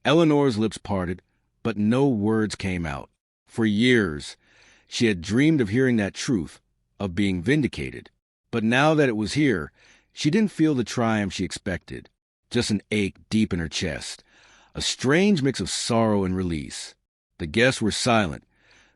Eleanor's lips parted, but no words came out. For years, she had dreamed of hearing that truth, of being vindicated. But now that it was here, she didn't feel the triumph she expected, just an ache deep in her chest, a strange mix of sorrow and release. The guests were silent,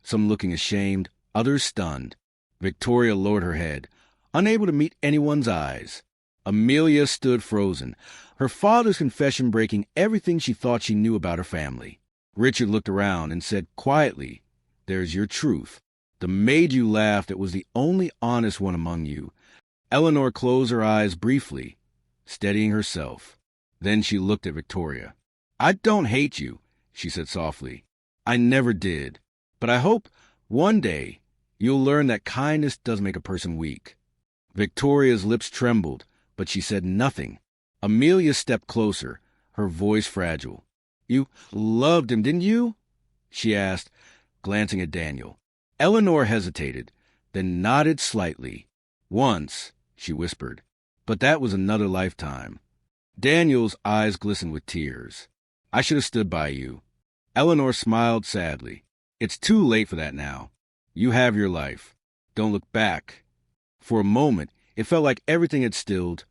some looking ashamed, others stunned. Victoria lowered her head, unable to meet anyone's eyes. Amelia stood frozen, her father's confession breaking everything she thought she knew about her family. Richard looked around and said quietly, There's your truth. The maid you laughed at was the only honest one among you. Eleanor closed her eyes briefly, steadying herself. Then she looked at Victoria. I don't hate you, she said softly. I never did. But I hope one day you'll learn that kindness does make a person weak. Victoria's lips trembled, but she said nothing. Amelia stepped closer, her voice fragile. You loved him, didn't you? She asked, glancing at Daniel. Eleanor hesitated, then nodded slightly. Once, she whispered, but that was another lifetime. Daniel's eyes glistened with tears. I should have stood by you. Eleanor smiled sadly. It's too late for that now. You have your life. Don't look back. For a moment, it felt like everything had stilled.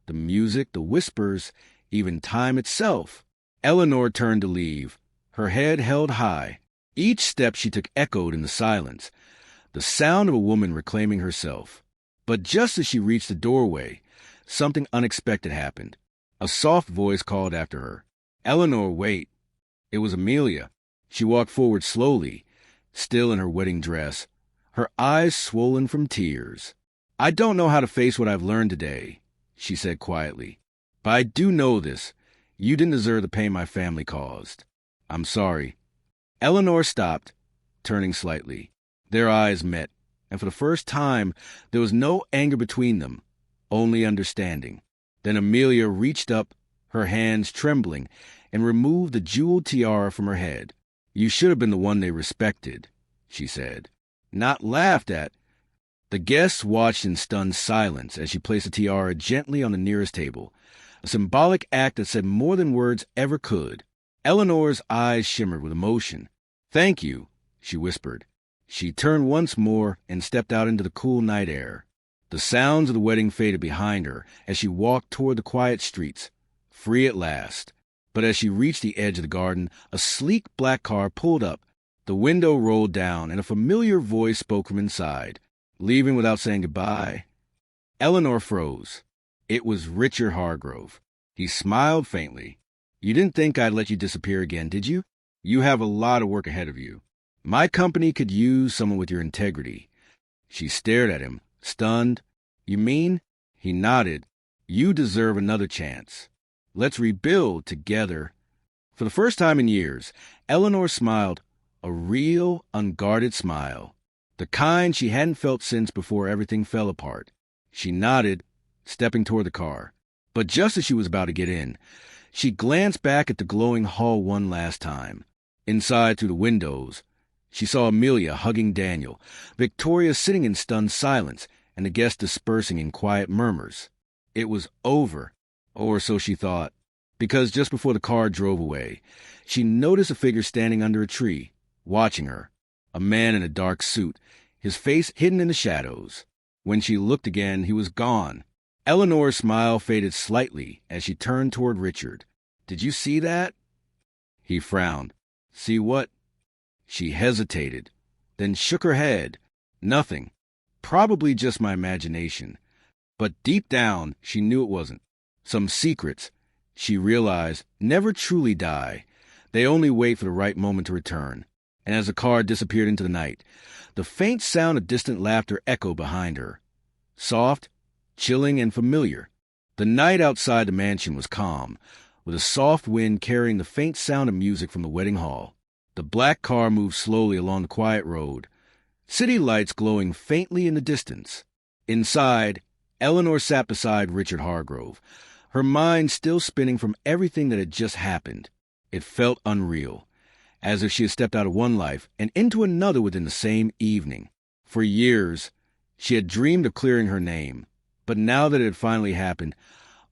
The music, the whispers, even time itself. Eleanor turned to leave, her head held high. Each step she took echoed in the silence, the sound of a woman reclaiming herself. But just as she reached the doorway, something unexpected happened. A soft voice called after her. Eleanor, wait. It was Amelia. She walked forward slowly, still in her wedding dress, her eyes swollen from tears. I don't know how to face what I've learned today, she said quietly. But I do know this. You didn't deserve the pain my family caused. I'm sorry." Eleanor stopped, turning slightly. Their eyes met, and for the first time, there was no anger between them, only understanding. Then Amelia reached up, her hands trembling, and removed the jeweled tiara from her head. "You should have been the one they respected," she said. "Not laughed at." The guests watched in stunned silence as she placed the tiara gently on the nearest table, a symbolic act that said more than words ever could. Eleanor's eyes shimmered with emotion. "Thank you," she whispered. She turned once more and stepped out into the cool night air. The sounds of the wedding faded behind her as she walked toward the quiet streets, free at last. But as she reached the edge of the garden, a sleek black car pulled up. The window rolled down, and a familiar voice spoke from inside. "Leaving without saying goodbye?" Eleanor froze. It was Richard Hargrove. He smiled faintly. "You didn't think I'd let you disappear again, did you? You have a lot of work ahead of you. My company could use someone with your integrity." She stared at him, stunned. "You mean?" He nodded. "You deserve another chance. Let's rebuild together." For the first time in years, Eleanor smiled, a real, unguarded smile, the kind she hadn't felt since before everything fell apart. She nodded, stepping toward the car. But just as she was about to get in, she glanced back at the glowing hall one last time. Inside, through the windows, she saw Amelia hugging Daniel, Victoria sitting in stunned silence, and the guests dispersing in quiet murmurs. It was over, or so she thought, because just before the car drove away, she noticed a figure standing under a tree, watching her, a man in a dark suit, his face hidden in the shadows. When she looked again, he was gone. Eleanor's smile faded slightly as she turned toward Richard. "Did you see that?" He frowned. "See what?" She hesitated, then shook her head. "Nothing. Probably just my imagination." But deep down, she knew it wasn't. Some secrets, she realized, never truly die. They only wait for the right moment to return. And as the car disappeared into the night, the faint sound of distant laughter echoed behind her. Soft, chilling, and familiar. The night outside the mansion was calm, with a soft wind carrying the faint sound of music from the wedding hall. The black car moved slowly along the quiet road, city lights glowing faintly in the distance. Inside, Eleanor sat beside Richard Hargrove, her mind still spinning from everything that had just happened. It felt unreal, as if she had stepped out of one life and into another within the same evening. For years, she had dreamed of clearing her name, but now that it had finally happened,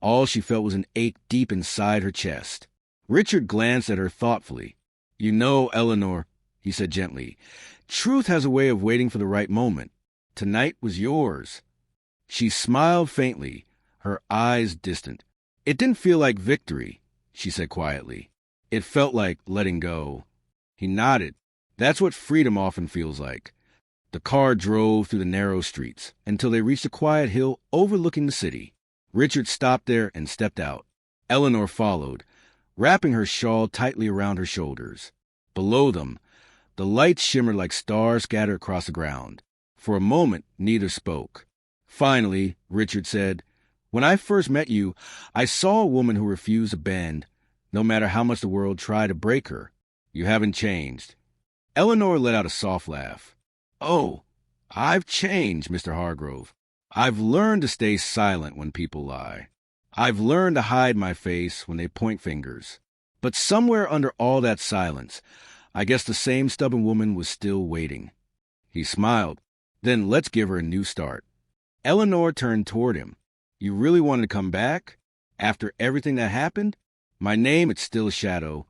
all she felt was an ache deep inside her chest. Richard glanced at her thoughtfully. "You know, Eleanor," he said gently, "truth has a way of waiting for the right moment. Tonight was yours." She smiled faintly, her eyes distant. "It didn't feel like victory," she said quietly. "It felt like letting go." He nodded. "That's what freedom often feels like." The car drove through the narrow streets until they reached a quiet hill overlooking the city. Richard stopped there and stepped out. Eleanor followed, wrapping her shawl tightly around her shoulders. Below them, the lights shimmered like stars scattered across the ground. For a moment, neither spoke. Finally, Richard said, "When I first met you, I saw a woman who refused to bend, no matter how much the world tried to break her. You haven't changed." Eleanor let out a soft laugh. "Oh, I've changed, Mr. Hargrove. I've learned to stay silent when people lie. I've learned to hide my face when they point fingers. But somewhere under all that silence, I guess the same stubborn woman was still waiting." He smiled. "Then let's give her a new start." Eleanor turned toward him. "You really wanted to come back? After everything that happened? My name, it's still a shadow."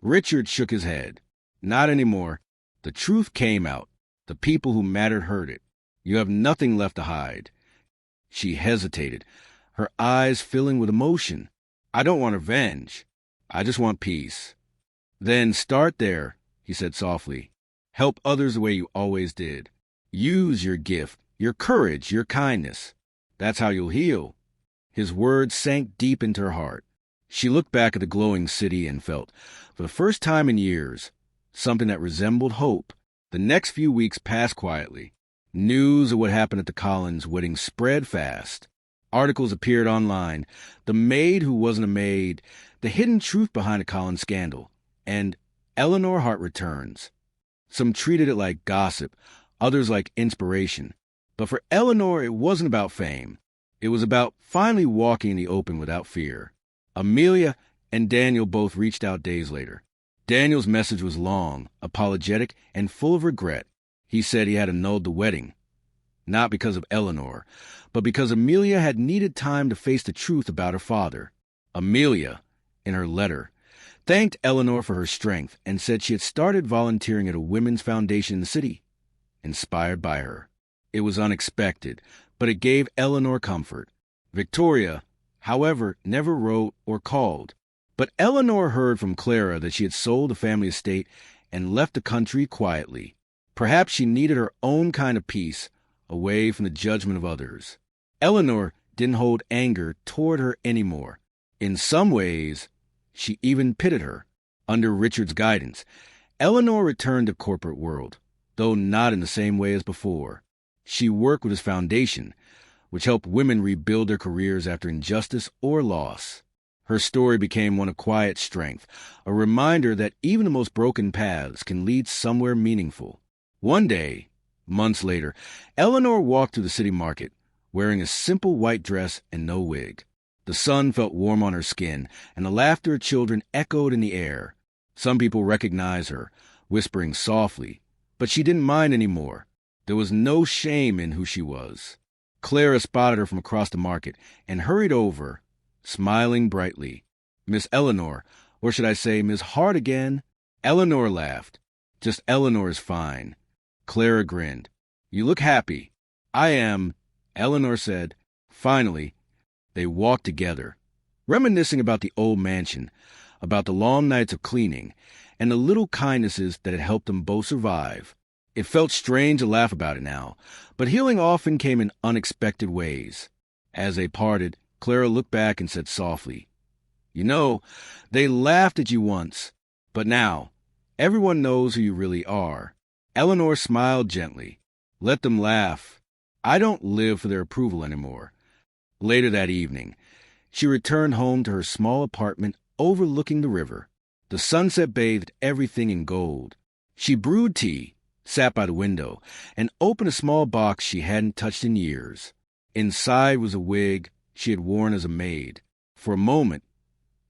Richard shook his head. "Not anymore. The truth came out. The people who mattered heard it. You have nothing left to hide." She hesitated, her eyes filling with emotion. "I don't want revenge. I just want peace." "Then start there," he said softly. "Help others the way you always did. Use your gift, your courage, your kindness. That's how you'll heal." His words sank deep into her heart. She looked back at the glowing city and felt, for the first time in years, something that resembled hope. The next few weeks passed quietly. News of what happened at the Collins wedding spread fast. Articles appeared online. The Maid Who Wasn't a Maid, The Hidden Truth Behind a Collins Scandal, and Eleanor Hart Returns. Some treated it like gossip, others like inspiration. But for Eleanor, it wasn't about fame. It was about finally walking in the open without fear. Amelia and Daniel both reached out days later. Daniel's message was long, apologetic, and full of regret. He said he had annulled the wedding, not because of Eleanor, but because Amelia had needed time to face the truth about her father. Amelia, in her letter, thanked Eleanor for her strength and said she had started volunteering at a women's foundation in the city, inspired by her. It was unexpected, but it gave Eleanor comfort. Victoria, however, never wrote or called. But Eleanor heard from Clara that she had sold the family estate and left the country quietly. Perhaps she needed her own kind of peace, away from the judgment of others. Eleanor didn't hold anger toward her anymore. In some ways, she even pitied her. Under Richard's guidance, Eleanor returned to the corporate world, though not in the same way as before. She worked with his foundation, which helped women rebuild their careers after injustice or loss. Her story became one of quiet strength, a reminder that even the most broken paths can lead somewhere meaningful. One day, months later, Eleanor walked through the city market, wearing a simple white dress and no wig. The sun felt warm on her skin, and the laughter of children echoed in the air. Some people recognized her, whispering softly, but she didn't mind anymore. There was no shame in who she was. Clara spotted her from across the market and hurried over, smiling brightly. "Miss Eleanor, or should I say Miss Hart again?" Eleanor laughed. "Just Eleanor is fine." Clara grinned. "You look happy." "I am," Eleanor said. Finally, they walked together, reminiscing about the old mansion, about the long nights of cleaning, and the little kindnesses that had helped them both survive. It felt strange to laugh about it now, but healing often came in unexpected ways. As they parted, Clara looked back and said softly, "You know, they laughed at you once, but now, everyone knows who you really are." Eleanor smiled gently. "Let them laugh. I don't live for their approval anymore." Later that evening, she returned home to her small apartment overlooking the river. The sunset bathed everything in gold. She brewed tea, sat by the window, and opened a small box she hadn't touched in years. Inside was a wig she had worn as a maid. For a moment,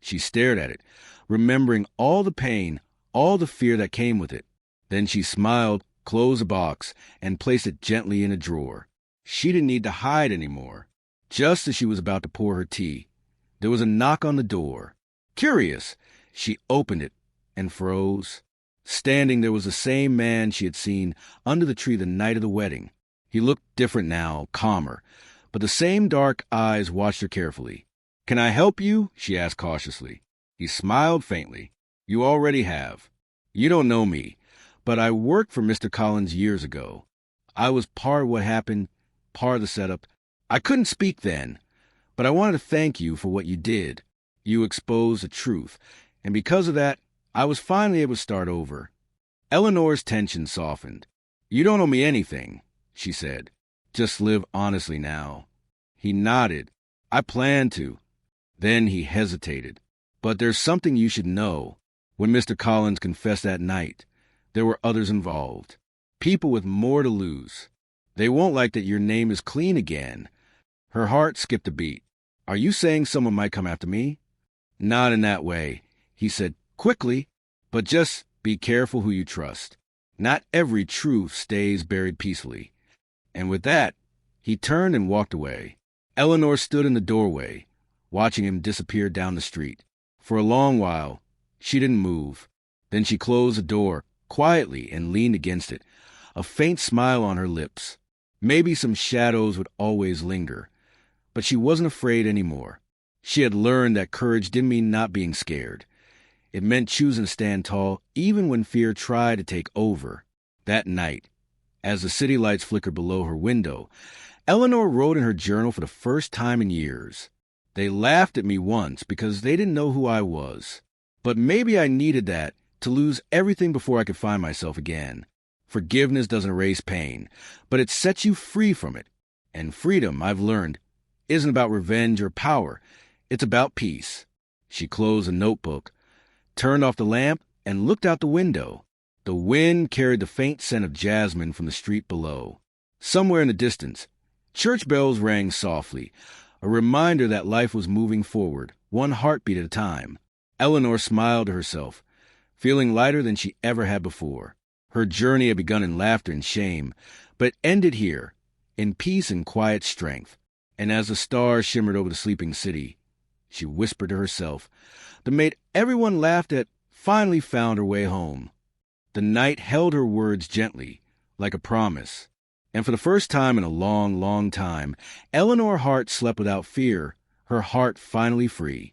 she stared at it, remembering all the pain, all the fear that came with it. Then she smiled, closed the box, and placed it gently in a drawer. She didn't need to hide anymore. Just as she was about to pour her tea, there was a knock on the door. Curious, she opened it and froze. Standing there was the same man she had seen under the tree the night of the wedding. He looked different now, calmer, but the same dark eyes watched her carefully. "Can I help you?" she asked cautiously. He smiled faintly. "You already have. You don't know me, but I worked for Mr. Collins years ago. I was part of what happened, part of the setup. I couldn't speak then, but I wanted to thank you for what you did. You exposed the truth, and because of that, I was finally able to start over." Eleanor's tension softened. "You don't owe me anything," she said. "Just live honestly now." He nodded. "I plan to." Then he hesitated. "But there's something you should know. When Mr. Collins confessed that night, there were others involved. People with more to lose. They won't like that your name is clean again." Her heart skipped a beat. "Are you saying someone might come after me?" "Not in that way," he said quickly, "but just be careful who you trust. Not every truth stays buried peacefully." And with that, he turned and walked away. Eleanor stood in the doorway, watching him disappear down the street. For a long while, she didn't move. Then she closed the door quietly and leaned against it, a faint smile on her lips. Maybe some shadows would always linger, but she wasn't afraid anymore. She had learned that courage didn't mean not being scared. It meant choosing to stand tall even when fear tried to take over. That night, as the city lights flickered below her window, Eleanor wrote in her journal for the first time in years. "They laughed at me once because they didn't know who I was. But maybe I needed that to lose everything before I could find myself again. Forgiveness doesn't erase pain, but it sets you free from it. And freedom, I've learned, isn't about revenge or power. It's about peace. She closed a notebook, turned off the lamp, and looked out the window. The wind carried the faint scent of jasmine from the street below. Somewhere in the distance, church bells rang softly, a reminder that life was moving forward, one heartbeat at a time. Eleanor smiled to herself, feeling lighter than she ever had before. Her journey had begun in laughter and shame, but ended here, in peace and quiet strength. And as the stars shimmered over the sleeping city, she whispered to herself, the maid everyone laughed at finally found her way home. The night held her words gently, like a promise. And for the first time in a long, long time, Eleanor's heart slept without fear, her heart finally free.